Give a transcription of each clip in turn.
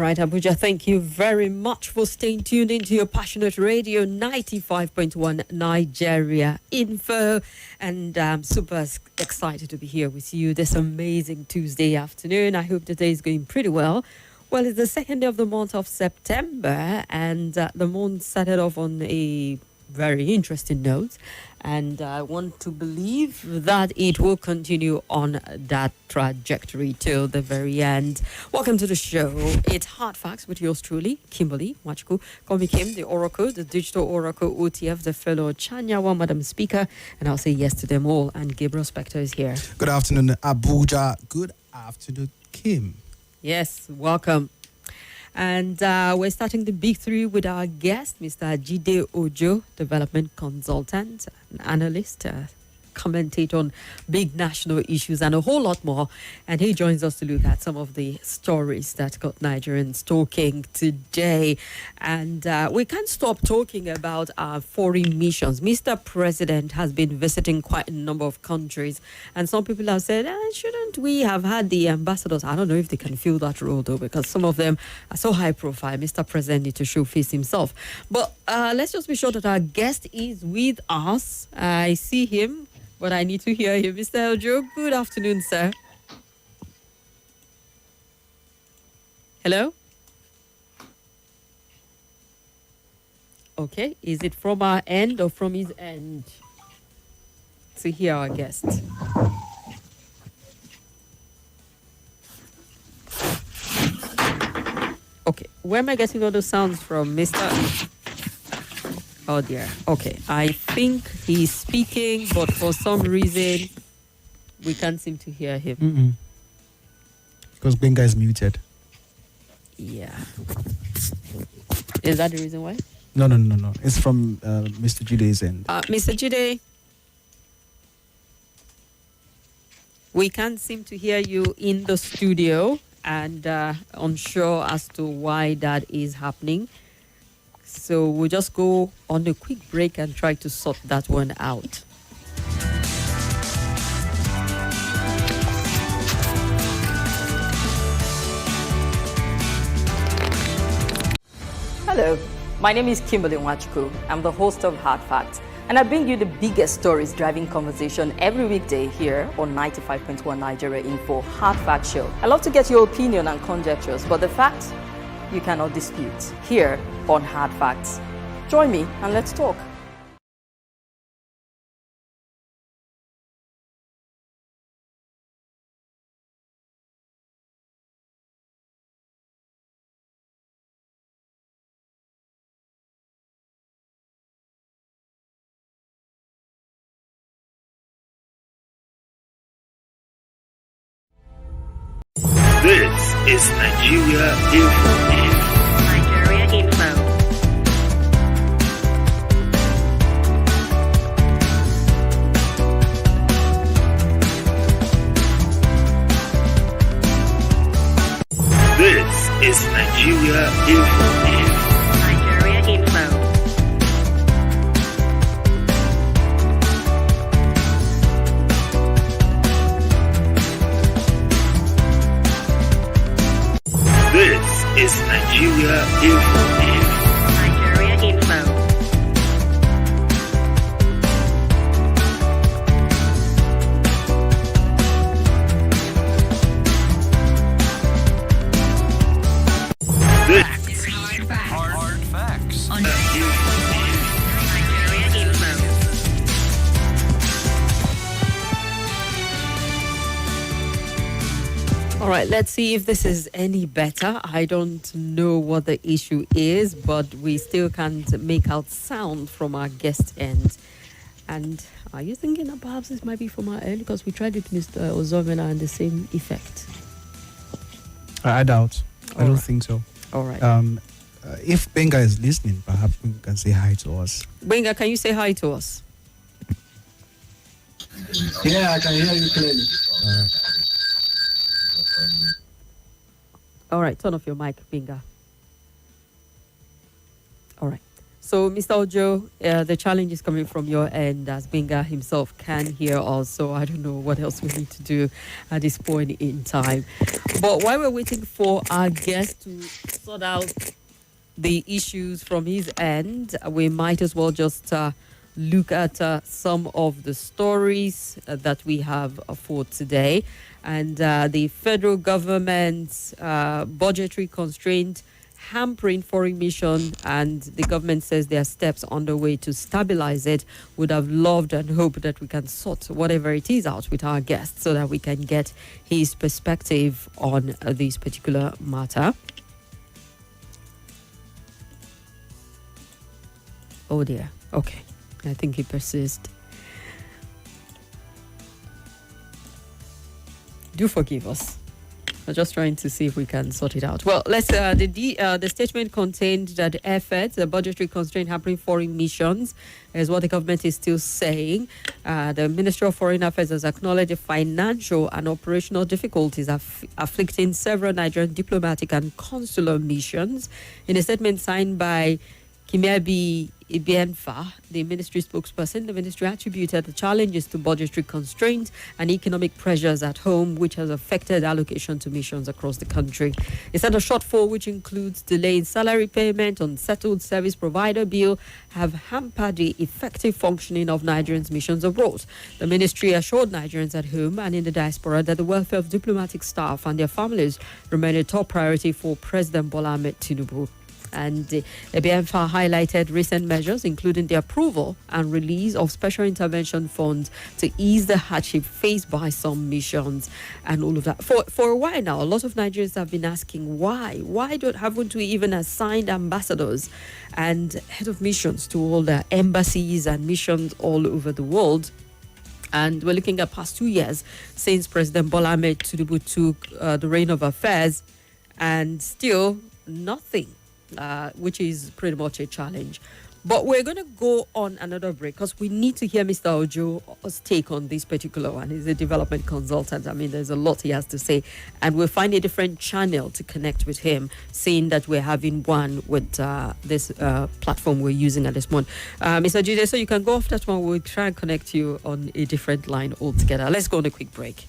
right, Abuja, thank you very much for staying tuned into your passionate radio 95.1 Nigeria Info. And I'm super excited to be here with you this amazing Tuesday afternoon. I hope the day is going pretty well. Well, it's the second day of the month of September, and the month started off on a very interesting note. And I want to believe that it will continue on that trajectory till the very end. Welcome to the show. It's Hard Facts with yours truly, Kimberly Wachku. Call me Kim, the Oracle, the Digital Oracle OTF, the fellow Chanyawa Madam Speaker. And I'll say yes to them all. And Gabriel Spector is here. Good afternoon, Abuja. Good afternoon, Kim. Yes, welcome. And we're starting the big three with our guest, Mr. Jide Ojo, development consultant, an analyst, commentator on big national issues and a whole lot more. And he joins us to look at some of the stories that got Nigerians talking today. And we can't stop talking about our foreign missions. Mr. President has been visiting quite a number of countries. And some people have said, shouldn't we have had the ambassadors? I don't know if they can fill that role, though, because some of them are so high profile. Mr. President needs to show face himself. But let's just be sure that our guest is with us. I see him, but I need to hear you. Mr. Ojo, good afternoon, sir. Hello? Okay, is it from our end or from his end? To hear our guest. Okay, where am I getting all those sounds from, Mr.? Oh dear. Okay, I think he's speaking, but for some reason, we can't seem to hear him. Because Benga is muted. Yeah. Is that the reason why? No. It's from Mr. Jide's end. Mr. Jide, we can't seem to hear you in the studio, and unsure as to why that is happening. So we'll just go on a quick break and try to sort that one out. Hello, my name is Kimberly Wachku. I'm the host of Hard Facts, and I bring you the biggest stories driving conversation every weekday here on 95.1 Nigeria Info Hard Fact Show. I love to get your opinion and conjectures, but the facts you cannot dispute here on Hard Facts. Join me and let's talk. This is Nigeria Info. Nigeria Info. This is Nigeria Info. Nigeria Info. This is Nigeria Info. Nigeria Info. This is Hard Facts. On Nigeria Info. All right, let's see if this is any better. I don't know what the issue is, but we still can't make out sound from our guest end. And are you thinking that perhaps this might be from our end? Because we tried it with Mr. Ozomena and the same effect. I doubt. I don't think so. All right. If Benga is listening, perhaps Benga can say hi to us. Benga, can you say hi to us? Yeah, I can hear you clearly. All right, turn off your mic, Benga. All right. So, Mr. Ojo, the challenge is coming from your end as Benga himself can hear us. So, I don't know what else we need to do at this point in time. But while we're waiting for our guest to sort out the issues from his end, we might as well just look at some of the stories that we have for today. And the federal government's budgetary constraint hampering foreign mission, and the government says there are steps underway to stabilize it. Would have loved and hoped that we can sort whatever it is out with our guest so that we can get his perspective on this particular matter. Oh dear. Okay. I think he persists. Do forgive us. We're just trying to see if we can sort it out. Well, let's. The statement contained that efforts, the budgetary constraint hampering foreign missions, is what the government is still saying. The Ministry of Foreign Affairs has acknowledged the financial and operational difficulties afflicting several Nigerian diplomatic and consular missions. In a statement signed by Kimberly, the ministry spokesperson, the ministry attributed the challenges to budgetary constraints and economic pressures at home, which has affected allocation to missions across the country. It said a shortfall, which includes delay in salary payment, unsettled service provider bill, have hampered the effective functioning of Nigerians' missions abroad. The ministry assured Nigerians at home and in the diaspora that the welfare of diplomatic staff and their families remain a top priority for President Bola Ahmed Tinubu. And the BMFA highlighted recent measures, including the approval and release of special intervention funds to ease the hardship faced by some missions and all of that. For a while now, a lot of Nigerians have been asking why. Why haven't we even assigned ambassadors and head of missions to all the embassies and missions all over the world? And we're looking at past 2 years since President Bola Ahmed Tinubu took the reign of affairs, and still nothing. Which is pretty much a challenge. But we're going to go on another break because we need to hear Mr. Ojo's take on this particular one. He's a development consultant. I mean, there's a lot he has to say. And we'll find a different channel to connect with him, seeing that we're having one with this platform we're using at this moment. Mr. Jide, so you can go off that one. We'll try and connect you on a different line altogether. Let's go on a quick break.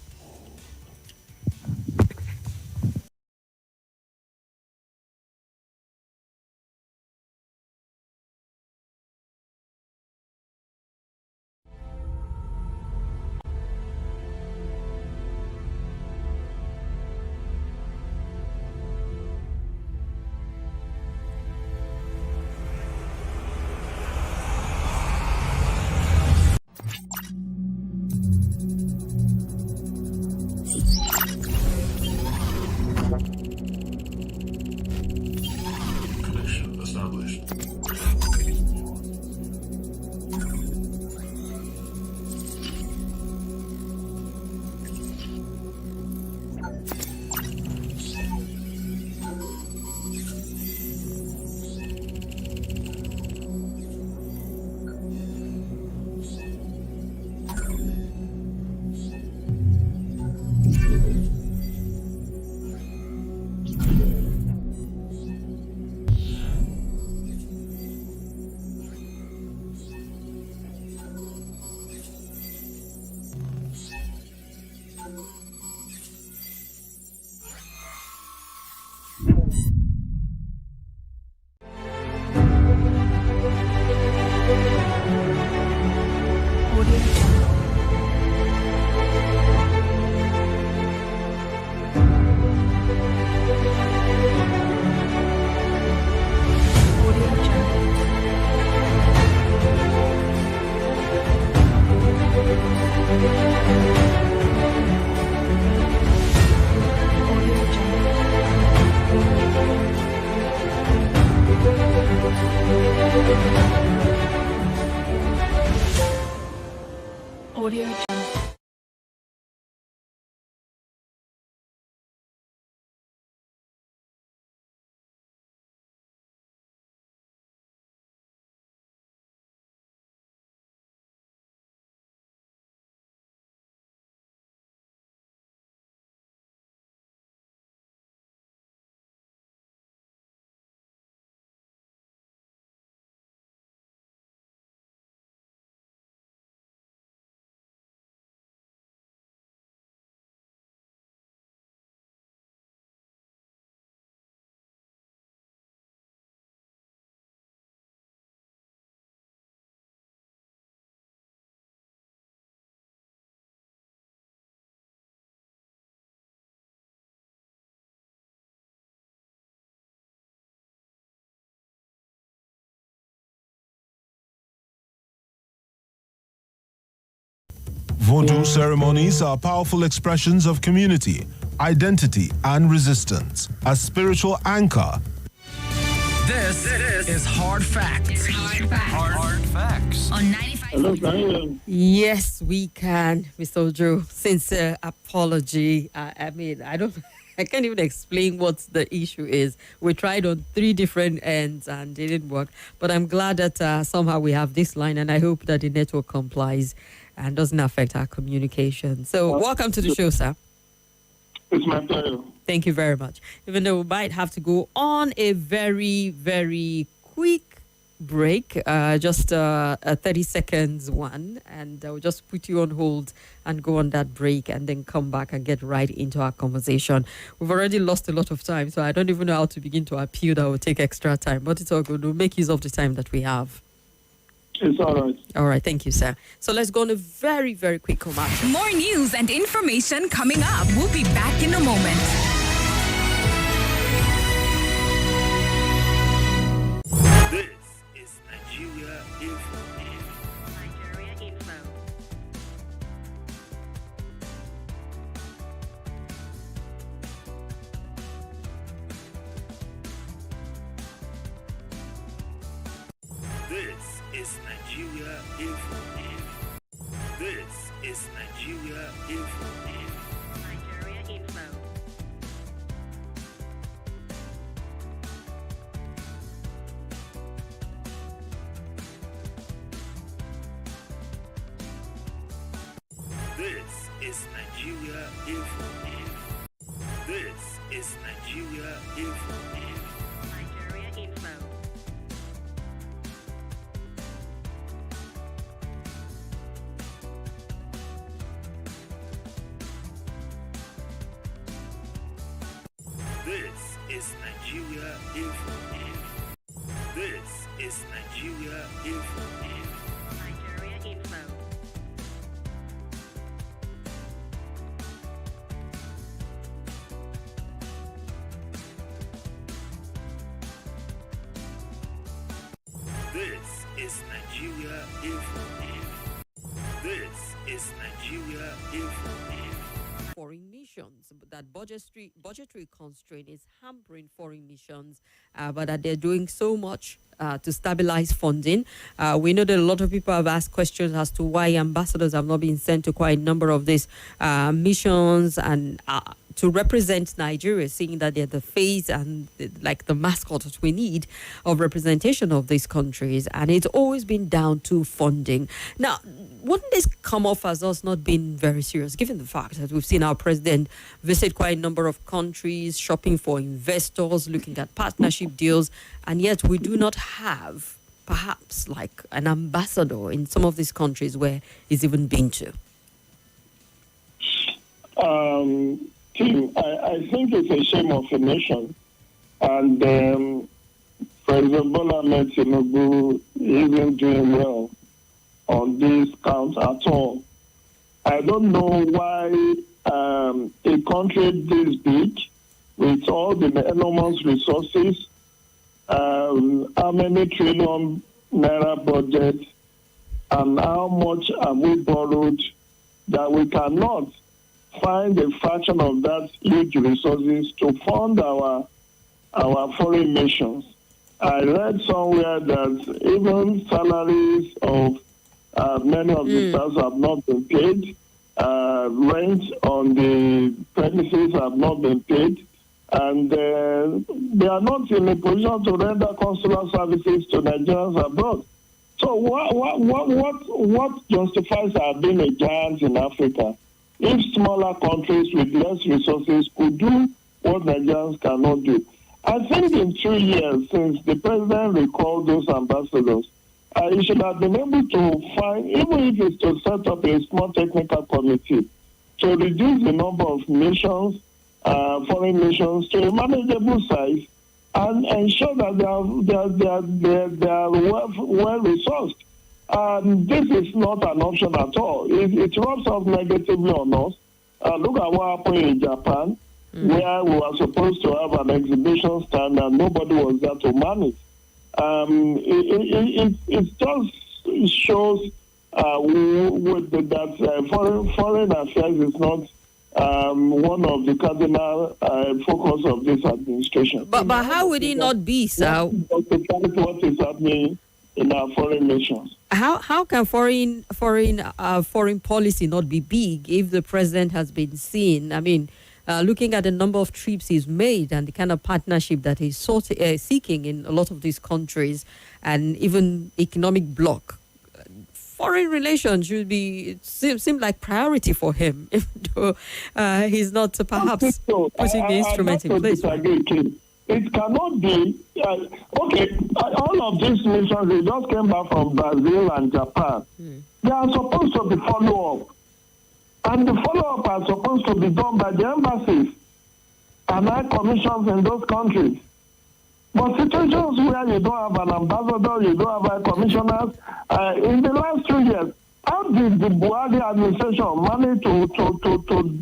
Vodou ceremonies are powerful expressions of community, identity, and resistance. A spiritual anchor. This is Hard Facts. Hard Facts. On 95. Hello, Brian. Yes, we can, Mr. Ojo. Sincere apology. I mean, I can't even explain what the issue is. We tried on 3 different ends and it didn't work. But I'm glad that somehow we have this line, and I hope that the network complies and doesn't affect our communication. So welcome to the show, sir. It's my pleasure. Thank you very much. Even though we might have to go on a very, very quick break, just a 30 seconds one, and we'll just put you on hold and go on that break and then come back and get right into our conversation. We've already lost a lot of time, so I don't even know how to begin to appeal that will take extra time, but it's all good. We'll make use of the time that we have. It's all right. All right, thank you, sir. So let's go on a very, very quick commercial. More news and information coming up. We'll be back in a moment. This is Nigeria Info. Nigeria Info. This is Nigeria Info. This is Nigeria Info. Nigeria Info. This is Nigeria Info. This is Nigeria Info. Nigeria Info. This is Nigeria Info. This is Nigeria Info. Nigeria Info. This is Nigeria Info. This is Nigeria Info. Foreign missions, but that budgetary constraint is hampering foreign missions, but that they're doing so much to stabilize funding. We know that a lot of people have asked questions as to why ambassadors have not been sent to quite a number of these missions and to represent Nigeria, seeing that they're the face and the mascot that we need of representation of these countries. And it's always been down to funding. Now, wouldn't this come off as us not being very serious, given the fact that we've seen our president visit quite a number of countries, shopping for investors, looking at partnership deals, and yet we do not have perhaps like an ambassador in some of these countries where he's even been to? Tim, I think it's a shame of a nation. And President Bola Ahmed Tinubu isn't doing well on this count at all. I don't know why a country this big, with all the enormous resources, how many trillion naira budget, and how much have we borrowed, that we cannot find a fraction of that huge resources to fund our foreign missions. I read somewhere that even salaries of many of the staff have not been paid. Rent on the premises have not been paid. And they are not in a position to render consular services to Nigerians abroad. So what justifies our being a giant in Africa if smaller countries with less resources could do what Nigerians cannot do? I think in 2 years since the president recalled those ambassadors, he should have been able to find, even if it's to set up a small technical committee, to reduce the number of missions, foreign missions, to a manageable size, and ensure that they are well resourced. This is not an option at all. It rubs off negatively on us. Look at what happened in Japan, where we were supposed to have an exhibition stand and nobody was there to man it. It just shows foreign affairs is not one of the cardinal focus of this administration. But how would it not be, sir? What is happening in our foreign nations? How can foreign policy not be big if the president has been seen? I mean, looking at the number of trips he's made and the kind of partnership that he's seeking in a lot of these countries, and even economic bloc, foreign relations should be seem like priority for him, even though he's not perhaps putting the instrument in place. It cannot be all of these nations, they just came back from Brazil and Japan. They are supposed to be follow-up. And the follow-up are supposed to be done by the embassies and high commissions in those countries. But situations where you don't have an ambassador, you don't have high commissioners, in the last 2 years, how did the Buhari administration manage to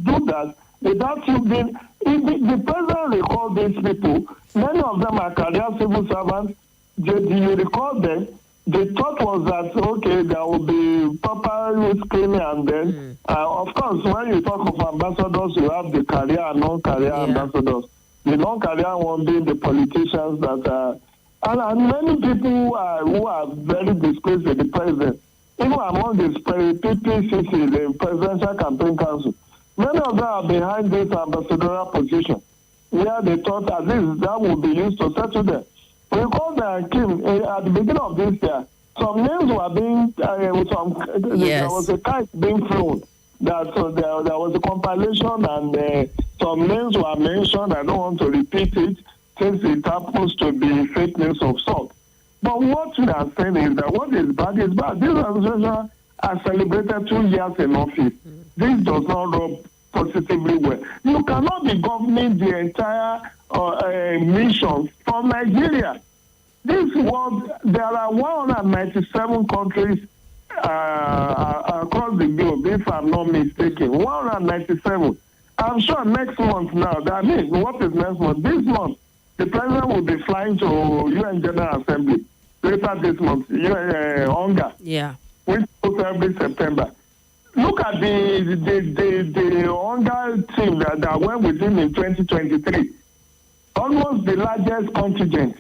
do that without you being... The president recalled these people. Many of them are career civil servants. Do you recall them? The thought was that, okay, there will be proper screening, and then, of course, when you talk of ambassadors, you have the career and non-career ambassadors. The non-career one being the politicians that and many people who are very displeased with the president, even among the PPCC, the Presidential Campaign Council, many of them are behind this ambassadorial position, where they thought at least that would be used to settle them. Recall that, Kim, at the beginning of this year, some names were being, there was a kite being flown. That there was a compilation, and some names were mentioned. I don't want to repeat it since it happens to be fake news of sort. But what we are saying is that what is bad is bad. This administration has celebrated 2 years in office. This does not rub positively well. You cannot be governing the entire mission from Nigeria. This world, there are 197 countries across the globe, if I'm not mistaken. 197. I'm sure next month now, what is next month? This month, the president will be flying to UN General Assembly. Later this month, UNGA. Yeah. Which goes every September. Look at the UNGA team that went with him in 2023. Almost the largest contingent.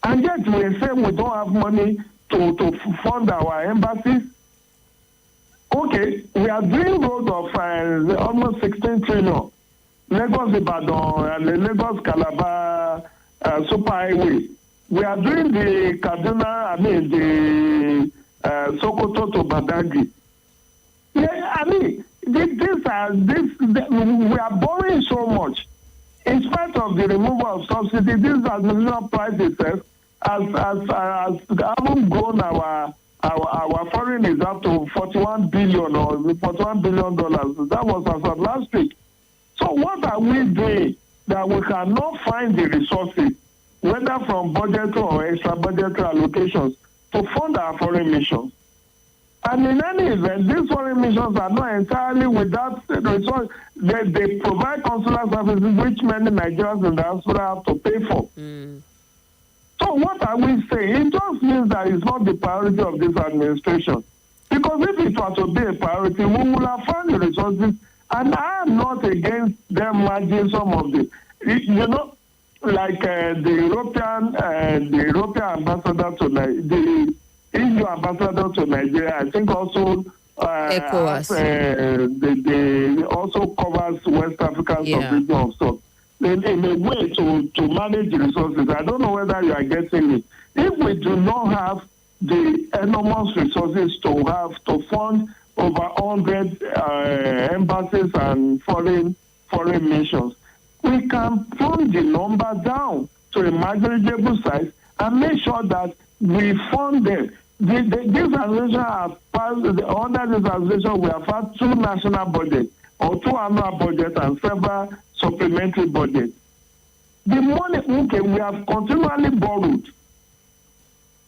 And yet we are saying we don't have money to fund our embassies. Okay, we are doing roads of almost 16 trillion. Lagos Ibadan and the Lagos Calabar super highway. We are doing the Kaduna, the Sokoto to Badagry. Yeah, we are borrowing so much. In spite of the removal of subsidy, this administration price itself has haven't grown our foreign is up to $41 billion or $41 billion. That was as of last week. So what are we doing that we cannot find the resources, whether from budgetary or extra budgetary allocations, to fund our foreign missions? And in any event, these foreign missions are not entirely without resources. They provide consular services which many Nigerians in the diaspora have to pay for. So what are we saying? It just means that it's not the priority of this administration. Because if it was to be a priority, we would have found the resources. And I am not against them merging some of the, like the European ambassador to the EU ambassador to Nigeria. I think also ECOWAS. They also covers West African sub-region of sorts. In a way to manage the resources. I don't know whether you are getting me. If we do not have the enormous resources to fund over 100 embassies and foreign missions, we can fund the number down to a manageable size and make sure that we fund them. This administration has passed, under this administration, we have had 2 national budgets or 2 annual budgets and several supplementary budgets. The money, we have continually borrowed.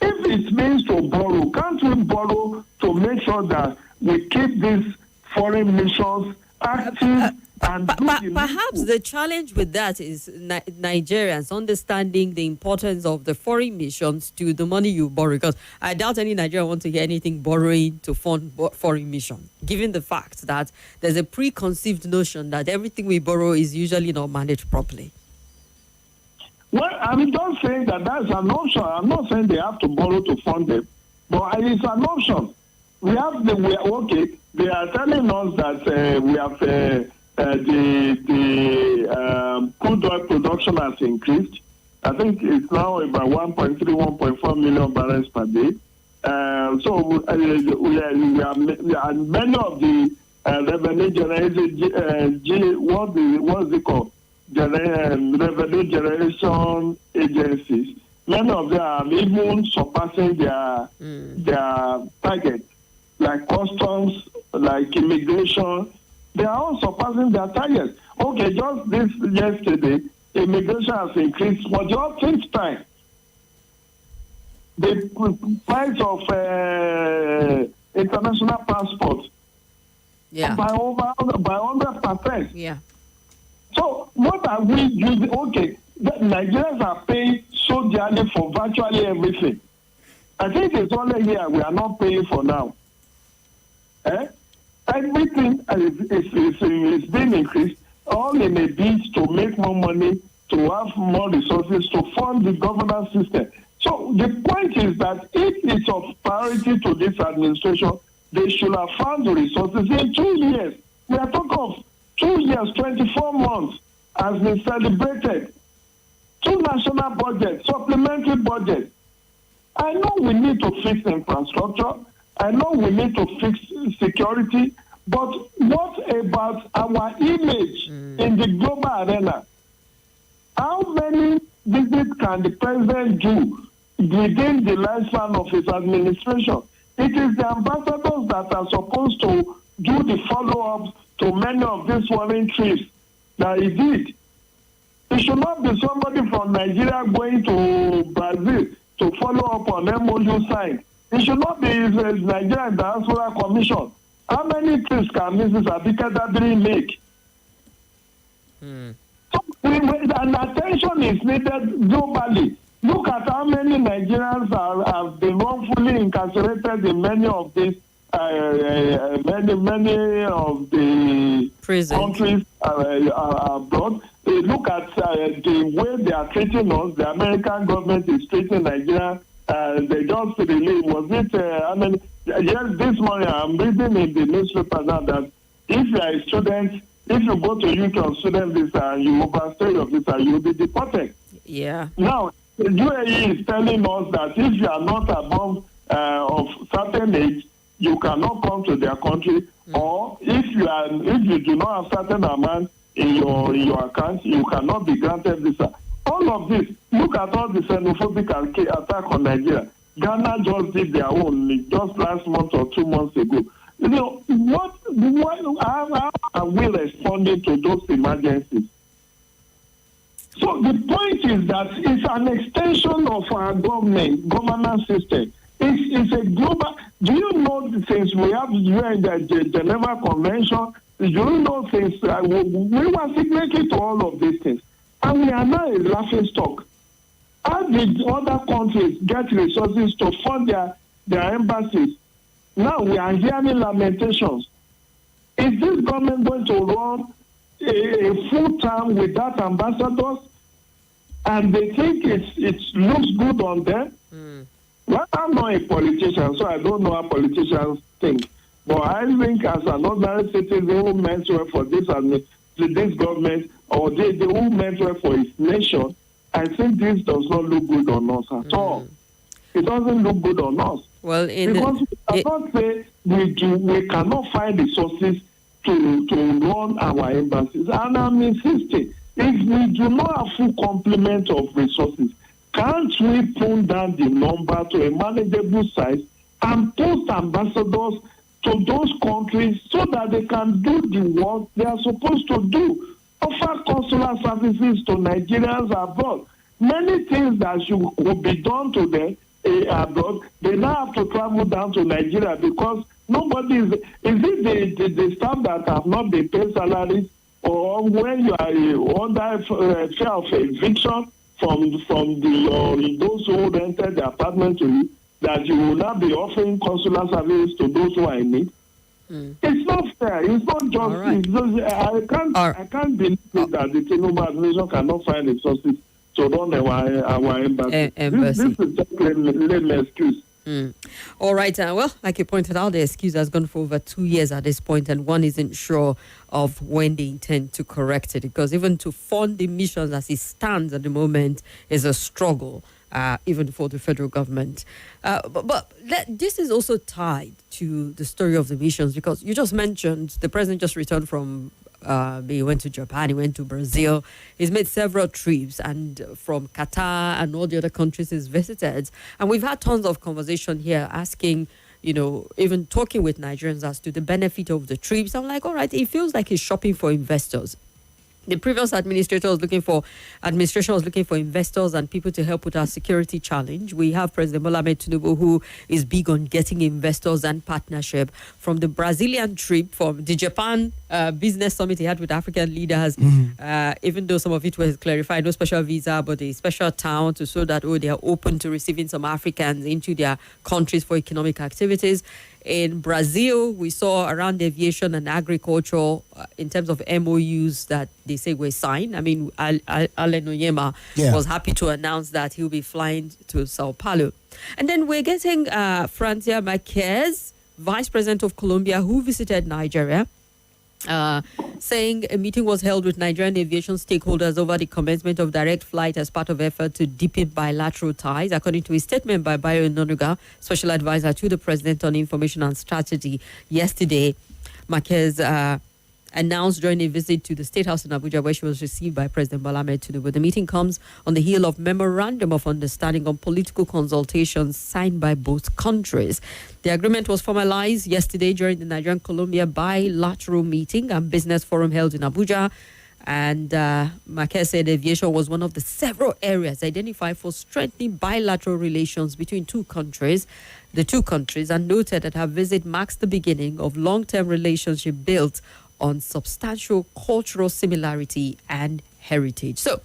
If it means to borrow, can't we borrow to make sure that we keep these foreign missions active and do the Perhaps needful. the challenge with that is Nigerians understanding the importance of the foreign missions to the money you borrow. Because I doubt any Nigerian want to hear anything borrowing to fund foreign mission, given the fact that there's a preconceived notion that everything we borrow is usually not managed properly. Well, I'm just saying that that's an option. I'm not saying they have to borrow to fund them, but it's an option. They are telling us that we have the crude oil production has increased. I think it's now about 1.3, 1.4 million barrels per day. We are many of the revenue generation, what's it called? Revenue generation agencies. Many of them are even surpassing their target, like customs, like immigration. They are all surpassing their targets. Okay, just this yesterday, immigration has increased for just 6 times. The price of international passports by 100%. Yeah. So what are we using? Okay, the Nigerians are paying so dearly for virtually everything. I think it's only here we are not paying for now. Everything is being increased, all in a bid to make more money, to have more resources, to fund the governance system. So the point is that if it's of priority to this administration, they should have found the resources in 2 years. We are talking of 2 years, 24 months has been celebrated. 2 national budgets, supplementary budgets. I know we need to fix infrastructure. I know we need to fix security. But what about our image in the global arena? How many visits can the president do within the lifespan of his administration? It is the ambassadors that are supposed to do the follow-ups to many of these foreign trips that he did. It should not be somebody from Nigeria going to Brazil to follow up on MOU signed. It should not be the Nigerian Diaspora Commission. How many trips can Mrs. Abike Dabiri make? So, and attention is needed globally. Look at how many Nigerians have been wrongfully incarcerated in many of these many of the countries abroad. Look at the way they are treating us. The American government is treating Nigeria. They just released, yes, this morning I'm reading in the newspaper now that if you are a student, if you go to UK on student visa and you overstay your visa, you'll be deported. Yeah. Now, the UAE is telling us that if you are not above of certain age, you cannot come to their country, or if you do not have certain amount in your account, you cannot be granted visa. All of this, look at all the xenophobic attack on Nigeria. Ghana just did their own just last month or 2 months ago. You know, how are we responding to those emergencies? So the point is that it's an extension of our governance system. It's a global. Do you know since we have the Geneva Convention? Do you know since we were signatory to all of these things, and we are now a laughing stock. How did other countries get resources to fund their embassies? Now we are hearing lamentations. Is this government going to run a full term without ambassadors? And they think it looks good on them? Well, I'm not a politician, so I don't know how politicians think. But I think as an ordinary citizen who meant well for this government, or who meant well for his nation, I think this does not look good on us at all. It doesn't look good on us. Well, because we cannot say we cannot find resources to run our embassies. And I'm insisting, if we do not have full complement of resources, can't we pull down the number to a manageable size and post ambassadors to those countries so that they can do the work they are supposed to do? Offer consular services to Nigerians abroad. Many things that would be done to them abroad, they now have to travel down to Nigeria because nobody is it the staff that have not been paid salaries or when you are under fear of eviction from those who rented the apartment to you, that you will not be offering consular service to those who are in need. It's not fair. It's not just. Right. It's just I can't believe that the Tinubu administration cannot find resources to run our embassy. This is just lame excuse. All right. Well, like you pointed out, the excuse has gone for over 2 years at this point, and one isn't sure of when they intend to correct it, because even to fund the missions as it stands at the moment is a struggle, even for the federal government. But this is also tied to the story of the missions, because you just mentioned the president just returned from he went to Japan, he went to Brazil. He's made several trips, and from Qatar and all the other countries he's visited. And we've had tons of conversation here asking, even talking with Nigerians as to the benefit of the trips. I'm like, all right, it feels like he's shopping for investors. The previous administration was looking for investors and people to help with our security challenge. We have President Bola Ahmed Tinubu, who is big on getting investors and partnership. From the Brazilian trip, from the Japan business summit he had with African leaders, even though some of it was clarified, no special visa, but a special town to show that, they are open to receiving some Africans into their countries for economic activities. In Brazil, we saw around aviation and agriculture in terms of MOUs that they say were signed. I mean, Alain Oyema was happy to announce that he'll be flying to Sao Paulo. And then we're getting Francia Marquez, Vice President of Colombia, who visited Nigeria, saying a meeting was held with Nigerian aviation stakeholders over the commencement of direct flight as part of effort to deepen bilateral ties, according to a statement by Bayo Onanuga, Special Advisor to the President on Information and Strategy. Yesterday, Marquez announced during a visit to the State House in Abuja, where she was received by President Bola Ahmed Tinubu. The meeting comes on the heel of Memorandum of Understanding on Political Consultations signed by both countries. The agreement was formalized yesterday during the Nigerian-Colombia bilateral meeting and business forum held in Abuja. And Marquez said aviation was one of the several areas identified for strengthening bilateral relations between the two countries, and noted that her visit marks the beginning of long-term relationship built on substantial cultural similarity and heritage. So,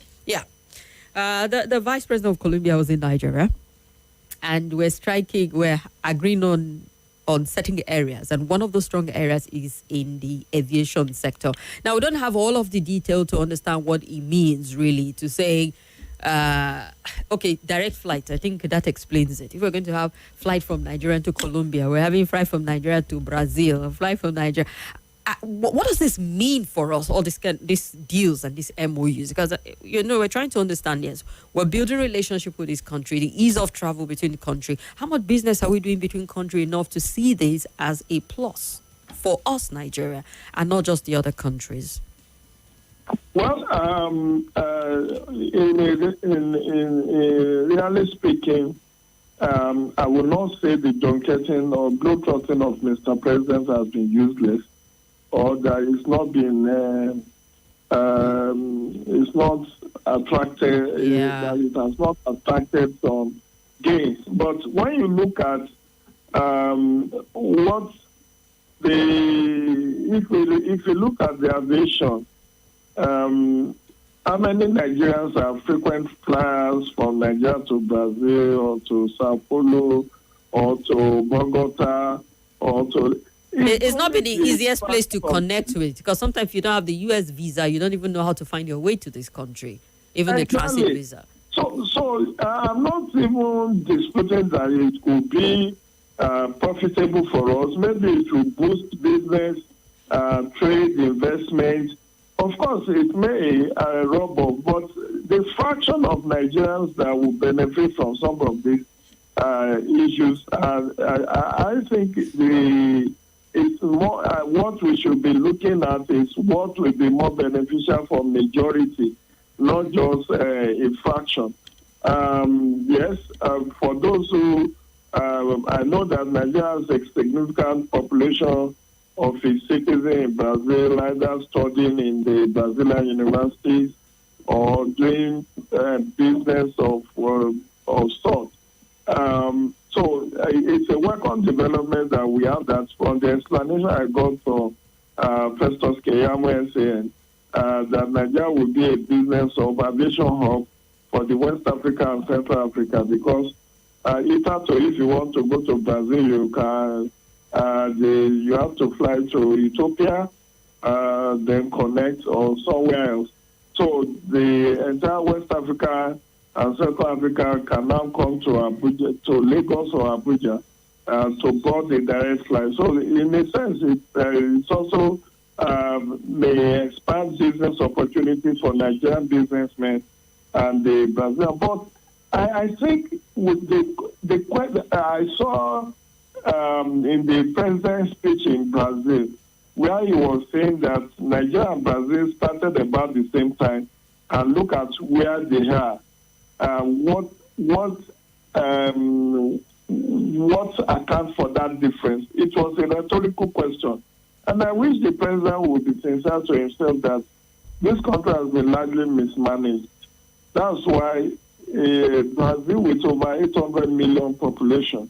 the Vice President of Colombia was in Nigeria, and we're agreeing on certain areas, and one of those strong areas is in the aviation sector. Now, we don't have all of the detail to understand what it means, really, to say, direct flight. I think that explains it. If we're going to have flight from Nigeria to Colombia, we're having flight from Nigeria to Brazil, a flight from Nigeria. What does this mean for us, all these deals and these MOUs? Because, we're trying to understand, yes, we're building a relationship with this country, the ease of travel between the country. How much business are we doing between country enough to see this as a plus for us, Nigeria, and not just the other countries? Well, really speaking, I will not say the junketing or globetrotting of Mr. President has been useless, or that it's not been, it's not attracted, that it has not attracted some gains. But when you look at if you look at the aviation, how many Nigerians are frequent flyers from Nigeria to Brazil or to Sao Paulo or to Bogota or to... It's not been the easiest place to connect with, because sometimes if you don't have the U.S. visa, you don't even know how to find your way to this country, even the transit visa. So I'm not even disputing that it could be profitable for us. Maybe it will boost business, trade, investment. Of course, it may rub off, but the fraction of Nigerians that will benefit from some of these issues, I think it's more what we should be looking at is what will be more beneficial for majority, not just a fraction. Yes, for those who I know that Nigeria has a significant population of its citizens in Brazil, either studying in the Brazilian universities or doing business of sort. So it's a welcome development that we have that. From the explanation I got from Festus Keyamo saying, that Nigeria will be a business of aviation hub for the West Africa and Central Africa, because if you want to go to Brazil, you can. You have to fly to Ethiopia, then connect or somewhere else. So the entire West Africa and Central Africa can now come to Abuja, to Lagos or Abuja, to board a direct flight. So in a sense, it's also may expand business opportunities for Nigerian businessmen and the Brazil. But I think with the question I saw in the president's speech in Brazil, where he was saying that Nigeria and Brazil started about the same time, and look at where they are. What accounts for that difference? It was a rhetorical question, and I wish the president would be sincere to himself that this country has been largely mismanaged. That's why Brazil, with over 800 million population,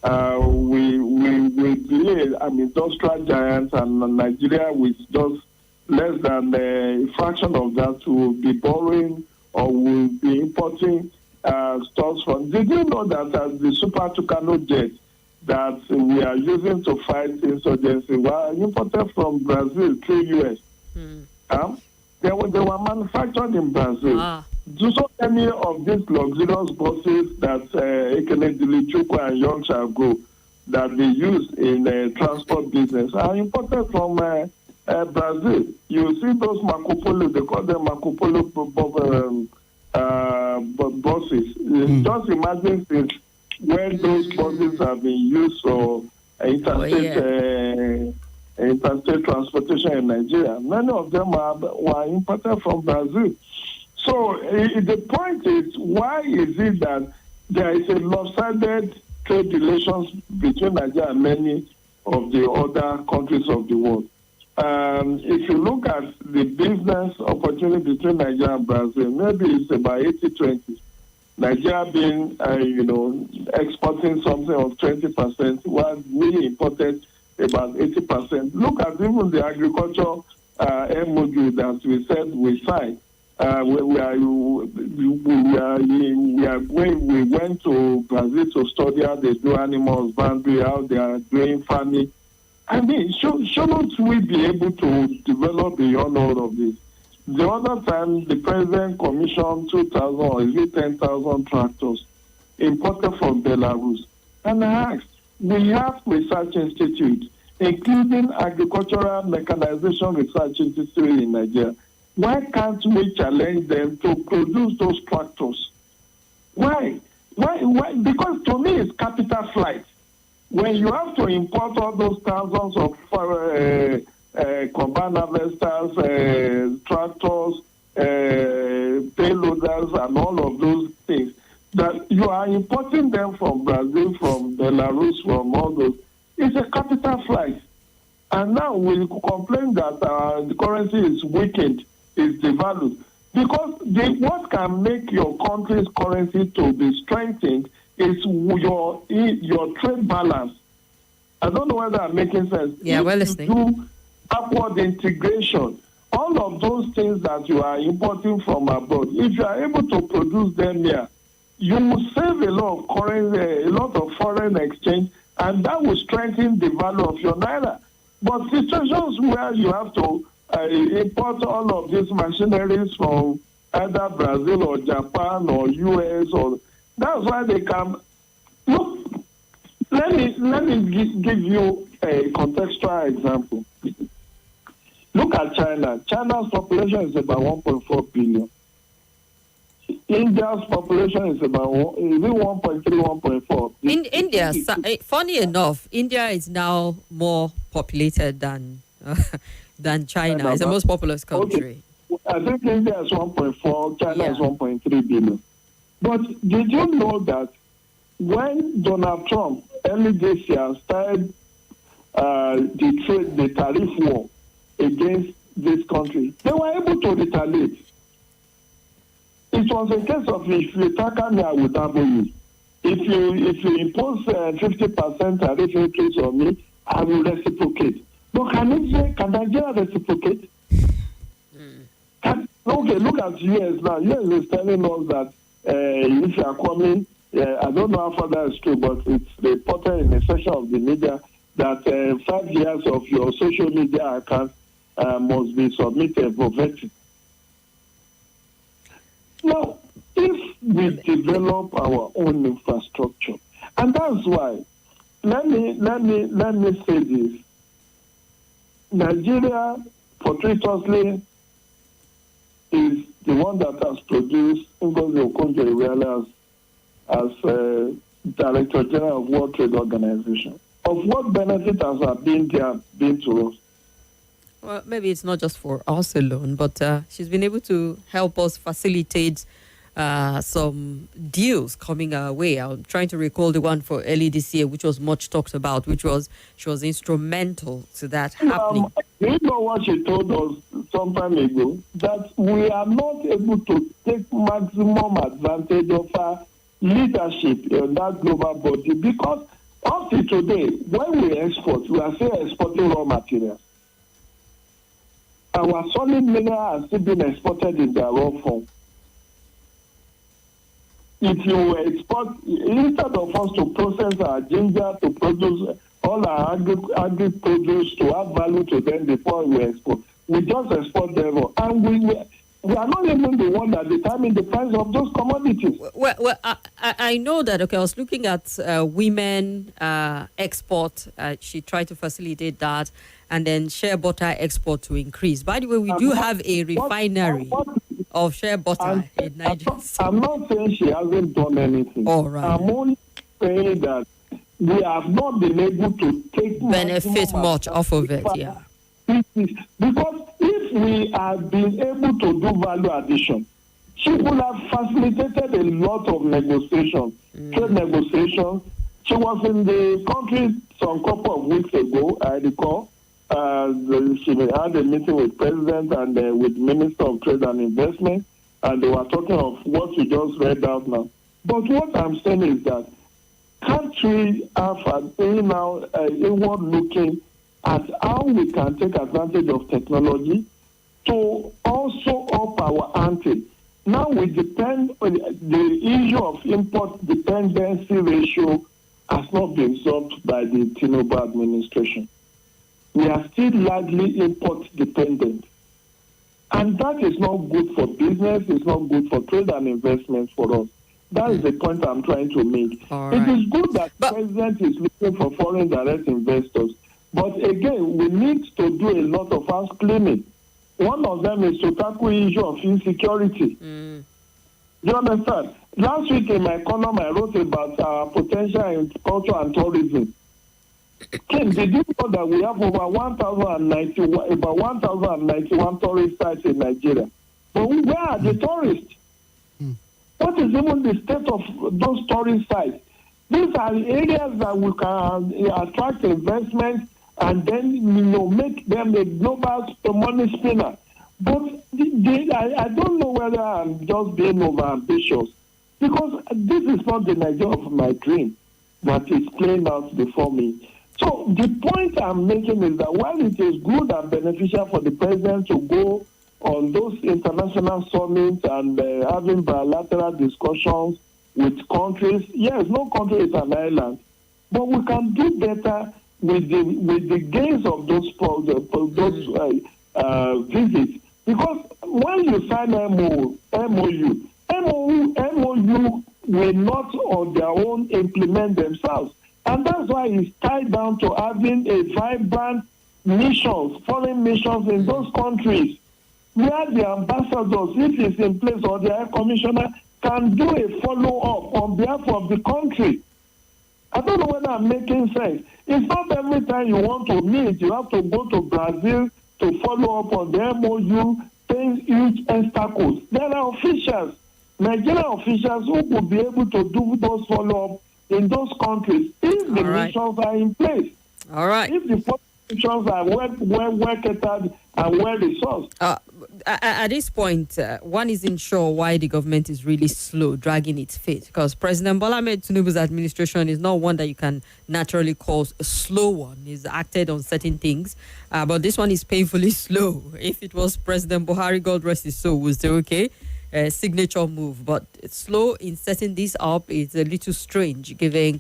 we delay industrial giants, and Nigeria with just less than a fraction of that will be borrowing or will be importing stores from. Did you know that the Super Tucano jet that we are using to fight insurgency were imported from Brazil through US? They were manufactured in Brazil. Do so many of these luxurious buses that Ekene Dilichukwu and Young shall go that they use in the transport business are imported from Brazil. You see those Marco Polo, they call them Marco Polo buses. Just imagine since when those buses have been used for interstate transportation in Nigeria. Many of them were imported from Brazil. So the point is, why is it that there is a lopsided trade relations between Nigeria and many of the other countries of the world? If you look at the business opportunity between Nigeria and Brazil, maybe it's about 80-20. Nigeria being, exporting something of 20%, while we imported about 80%. Look at even the agriculture MOU that we said we signed. We went to Brazil to study how they do animal husbandry, how they are doing farming. I mean, shouldn't we be able to develop beyond all of this? The other time, the president commissioned 2,000 or is it 10,000 tractors imported from Belarus. And I asked, we have research institutes, including agricultural mechanization research institute in Nigeria. Why can't we challenge them to produce those tractors? Why? Because to me, it's capital flight. When you have to import all those thousands of combine harvesters, tractors, payloaders, and all of those things, that you are importing them from Brazil, from Belarus, from all those, it's a capital flight. And now we complain that the currency is weakened, is devalued. Because what can make your country's currency to be strengthened is your trade balance. I don't know whether I'm making sense. Yeah, we're listening. Do upward integration, all of those things that you are importing from abroad, if you are able to produce them here, you will save a lot of currency, a lot of foreign exchange, and that will strengthen the value of your naira. But situations where you have to import all of these machineries from either Brazil or Japan or US, or that's why they come. Look, let me give you a contextual example. Look at China. China's population is about 1.4 billion. India's population is about 1.3, 1.4. In India, funny enough, India is now more populated than China. It's the most populous country. Okay. I think India is 1.4, China is 1.3 billion. But did you know that when Donald Trump early this year started the tariff war against this country, they were able to retaliate. It was a case of if you tackle me, I will double you. If you impose 50% tariff increase on me, I will reciprocate. But can Nigeria reciprocate? Okay, look at US now. US is telling us that if you are coming, I don't know how far that is true, but it's reported in a section of the media that 5 years of your social media account must be submitted for vetting. Now, if we develop our own infrastructure, and that's why, let me say this: Nigeria, fortuitously, is the one that has produced Ngozi Okonjo-Iweala as Director General of World Trade Organization. Of what benefit has been to us? Well, maybe it's not just for us alone, but she's been able to help us facilitate some deals coming our way. I'm trying to recall the one for early this year, which was much talked about, she was instrumental to that happening. You know what she told us some time ago? That we are not able to take maximum advantage of our leadership in that global body because up to today, when we export, we are still exporting raw materials. Our solid mineral has still been exported in their raw form. If you export, instead of us to process our ginger, to produce all our agri produce to add value to them before we export, we just export them. And we are not even the one that determine the price of those commodities. Well, I know that. Okay, I was looking at women export. She tried to facilitate that, and then shea butter export to increase. By the way, we do have a refinery of shea butter in Nigeria. I'm not saying she hasn't done anything. All right. I'm only saying that we have not been able to take benefit much off of it. Yeah. Because if we had been able to do value addition, she would have facilitated a lot of negotiations, trade negotiations. She was in the country some couple of weeks ago, I recall. She had a meeting with President and with Minister of Trade and Investment, and they were talking of what you just read out now. But what I'm saying is that can't we have now inward looking at how we can take advantage of technology to also up our ante? Now we depend on the issue of import dependency ratio has not been solved by the Tinubu administration. We are still largely import dependent. And that is not good for business, it's not good for trade and investment for us. That is the point I'm trying to make. Right. It is good that the president is looking for foreign direct investors. But again, we need to do a lot of house cleaning. One of them is to tackle the issue of insecurity. Do you understand? Last week in my column, I wrote about our potential in culture and tourism. Kim, did you know that we have over 1,091 tourist sites in Nigeria? But where are the tourists? What is even the state of those tourist sites? These are areas that we can attract investment and then make them a global money spinner. But I don't know whether I'm just being over ambitious because this is not the Nigeria of my dream that is playing out before me. So the point I'm making is that while it is good and beneficial for the president to go on those international summits and having bilateral discussions with countries, yes, no country is an island, but we can do better with the gains of those visits. Because when you sign MOU will not on their own implement themselves. And that's why it's tied down to having a vibrant missions, foreign missions in those countries, where the ambassadors, if it's in place, or the High Commissioner, can do a follow-up on behalf of the country. I don't know whether I'm making sense. It's not every time you want to meet, you have to go to Brazil to follow up on the MOU, paying huge obstacles. There are officials, Nigerian officials, who could be able to do those follow-up in those countries if the missions are in place. All right. If the missions are well catered and well resourced. at this point, one isn't sure why the government is really slow, dragging its feet, because President Bola Ahmed Tinubu's administration is not one that you can naturally call a slow one. He's acted on certain things, but this one is painfully slow. If it was President Buhari, God rest his soul, would say, okay, signature move, but slow in setting this up is a little strange, given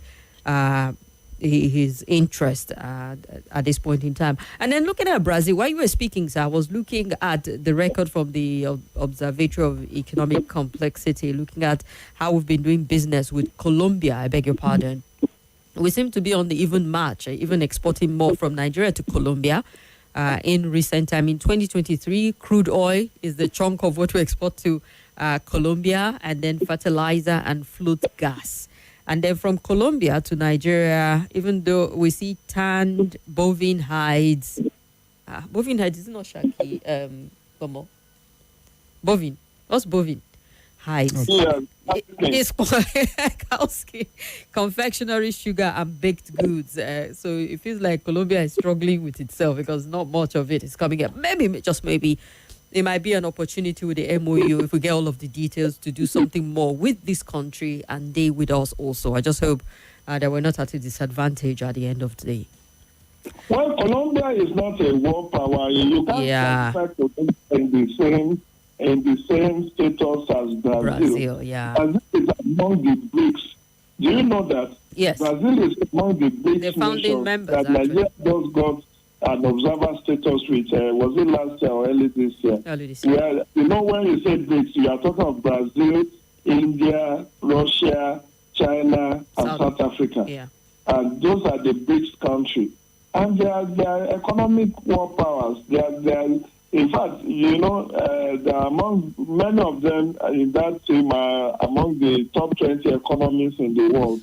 his interest at this point in time. And then looking at Brazil, while you were speaking, sir, I was looking at the record from the Observatory of Economic Complexity, looking at how we've been doing business with Colombia, I beg your pardon. We seem to be on the even march, even exporting more from Nigeria to Colombia in recent time. In 2023, crude oil is the chunk of what we export to Colombia, and then fertilizer and flute gas. And then from Colombia to Nigeria, even though we see tanned bovine hides, bovine hides is not shaki, bovine. What's bovine? Hides. Yeah. It's cow skin, confectionery, sugar, and baked goods. So it feels like Colombia is struggling with itself because not much of it is coming up. Maybe, just maybe, it might be an opportunity with the MOU, if we get all of the details, to do something more with this country and they with us also. I just hope that we're not at a disadvantage at the end of the day. Well, Colombia is not a world power. You can't expect to be in the same status as Brazil. Yeah. Brazil is among the BRICS. Do you know that? Yes. Brazil is among the BRICS the founding members. That Nigeria just got an observer status with, was it last year or early this year? Early this year. Where, you know, when you say BRICS, you are talking of Brazil, India, Russia, China, and South Africa. Yeah. And those are the BRICS countries. And they are economic world powers. They are, in fact, you know, they are among, many of them in that team are among the top 20 economies in the world.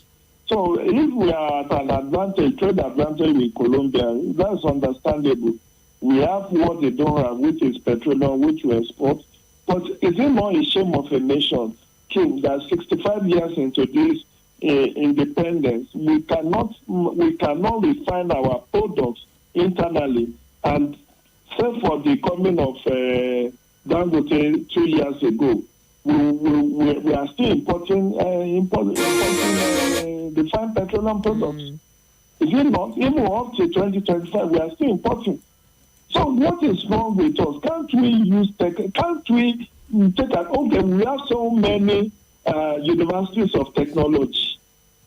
So if we are at an advantage, trade advantage with Colombia, that's understandable. We have what they don't have, which is petroleum, which we export. But is it not a shame of a nation, King, that 65 years into this independence, we cannot refine our products internally, and save for the coming of Dangote 2 years ago, we are still importing refined petroleum products. Is it not? Even up to 2025, we are still importing. So what is wrong with us? Can't we use can't we take that? Okay, we have so many universities of technology,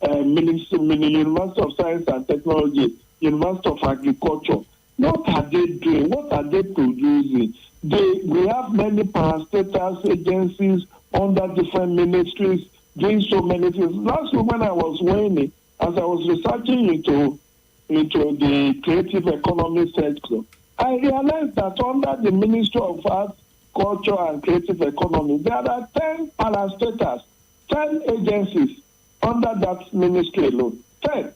University of Science and Technology, University of Agriculture. What are they doing? What are they producing? We have many parastatals agencies under different ministries doing so many things. Last week when I was weighing it, as I was researching into the creative economy sector, I realized that under the Ministry of Arts, Culture and Creative Economy, there are 10 parastatals, 10 agencies under that ministry alone. 10.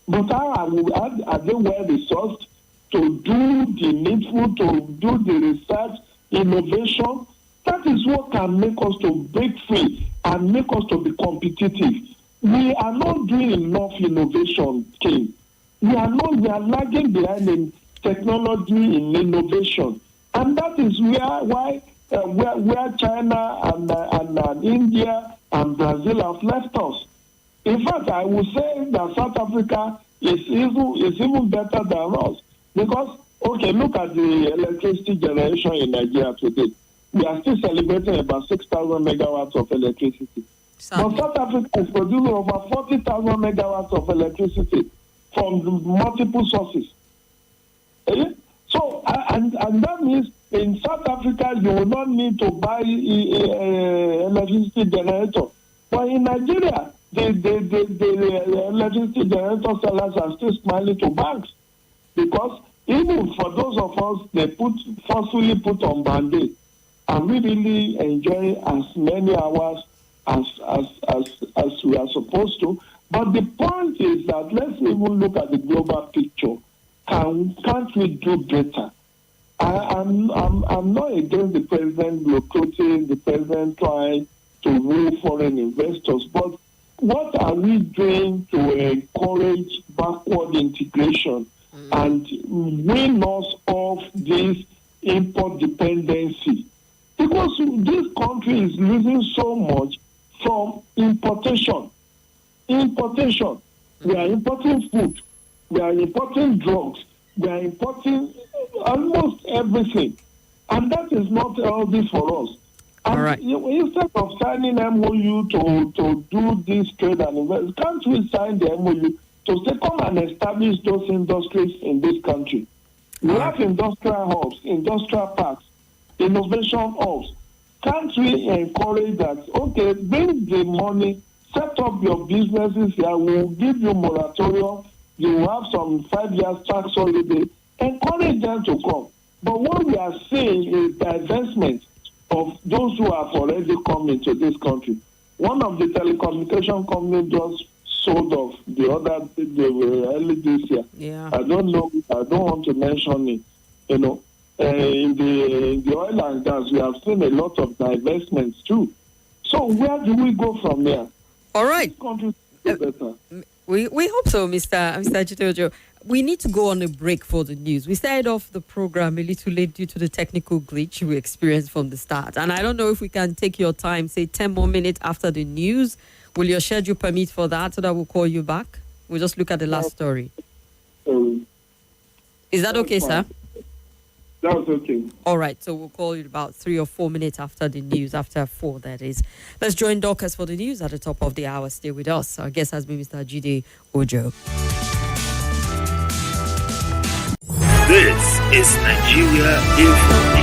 But are they well resourced to do the needful, to do the research, innovation? That is what can make us to break free and make us to be competitive. We are not doing enough innovation, King. We are lagging behind in technology, in innovation. And that is where China and India and Brazil have left us. In fact, I would say that South Africa is even better than us. Because, okay, look at the electricity generation in Nigeria today. We are still celebrating about 6,000 megawatts of electricity. But South Africa is producing over 40,000 megawatts of electricity from multiple sources. So, and that means in South Africa, you will not need to buy electricity generator. But in Nigeria, the electricity generator sellers are still smiling to banks, because even for those of us, they forcefully put on Band-Aid, and we really enjoy as many hours as we are supposed to. But the point is that let's even look at the global picture. Can't we do better? I'm not against the president recruiting, the president trying to woo foreign investors, but what are we doing to encourage backward integration and win us off this import dependency, because this country is losing so much from importation. Importation. We are importing food. We are importing drugs. We are importing almost everything. And that is not healthy for us. And All right. Instead of signing MOU to do this trade and investment, can't we sign the MOU to say, come and establish those industries in this country? We have industrial hubs, industrial parks, innovation hubs. Can't we encourage that, okay, bring the money, set up your businesses here, we'll give you moratorium, you will have some 5 years tax holiday, encourage them to come. But what we are seeing is divestment of those who have already come into this country. One of the telecommunication companies just sold off the other early this year. Yeah. I don't know. I don't want to mention it. You know, in the oil and gas, we have seen a lot of divestments too. So where do we go from here? All right. This country is better. We hope so, Mr. Jide Ojo. We need to go on a break for the news. We started off the program a little late due to the technical glitch we experienced from the start. And I don't know if we can take your time, say 10 more minutes after the news. Will your schedule permit for that so that we'll call you back? We'll just look at the last story. Is that okay, sir? That's okay. All right, so we'll call you about 3 or 4 minutes after the news, after 4, that is. Let's join Dorcas for the news at the top of the hour. Stay with us. Our guest has been Mr. Jide Ojo. This is Nigeria Info.